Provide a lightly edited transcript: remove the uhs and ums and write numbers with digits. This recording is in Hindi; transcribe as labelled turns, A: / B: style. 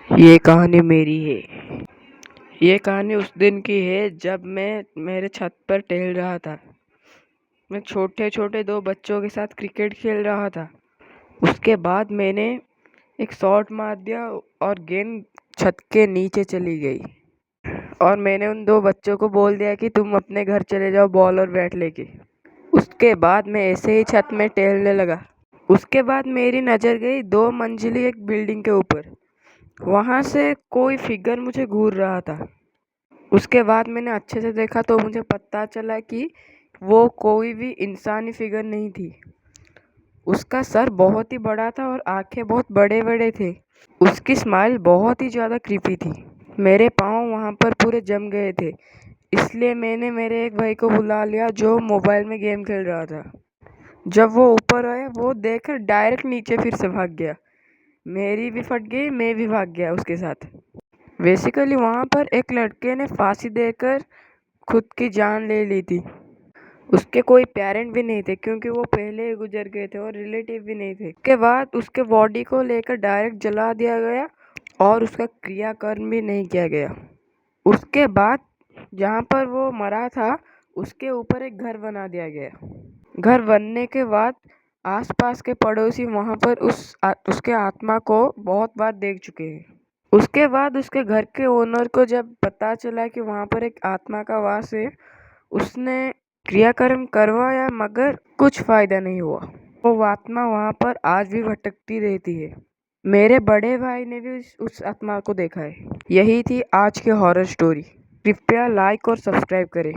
A: ये कहानी मेरी है। ये कहानी उस दिन की है जब मैं मेरे छत पर टहल रहा था। मैं छोटे छोटे दो बच्चों के साथ क्रिकेट खेल रहा था। उसके बाद मैंने एक शॉट मार दिया और गेंद छत के नीचे चली गई। और मैंने उन दो बच्चों को बोल दिया कि तुम अपने घर चले जाओ बॉल और बैट लेके। उसके बाद मैं ऐसे ही छत में टहलने लगा। उसके बाद मेरी नज़र गई 2 मंजिली एक बिल्डिंग के ऊपर। वहाँ से कोई फिगर मुझे घूर रहा था। उसके बाद मैंने अच्छे से देखा तो मुझे पता चला कि वो कोई भी इंसानी फिगर नहीं थी। उसका सर बहुत ही बड़ा था और आंखें बहुत बड़े बड़े थे। उसकी स्माइल बहुत ही ज़्यादा क्रीपी थी। मेरे पाँव वहाँ पर पूरे जम गए थे, इसलिए मैंने मेरे एक भाई को बुला लिया जो मोबाइल में गेम खेल रहा था। जब वो ऊपर आया वो देखकर डायरेक्ट नीचे फिर से भाग गया। मेरी भी फट गई, मैं भी भाग गया उसके साथ। बेसिकली वहाँ पर एक लड़के ने फांसी देकर खुद की जान ले ली थी। उसके कोई पेरेंट भी नहीं थे क्योंकि वो पहले ही गुजर गए थे और रिलेटिव भी नहीं थे। उसके बाद उसके बॉडी को लेकर डायरेक्ट जला दिया गया और उसका क्रियाकर्म भी नहीं किया गया। उसके बाद जहाँ पर वो मरा था उसके ऊपर एक घर बना दिया गया। घर बनने के बाद आसपास के पड़ोसी वहाँ पर उसके आत्मा को बहुत बार देख चुके हैं। उसके बाद उसके घर के ओनर को जब पता चला कि वहाँ पर एक आत्मा का वास है, उसने क्रियाकर्म करवाया मगर कुछ फायदा नहीं हुआ। वो आत्मा वहाँ पर आज भी भटकती रहती है। मेरे बड़े भाई ने भी उस आत्मा को देखा है। यही थी आज की हॉरर स्टोरी। कृपया लाइक और सब्सक्राइब करें।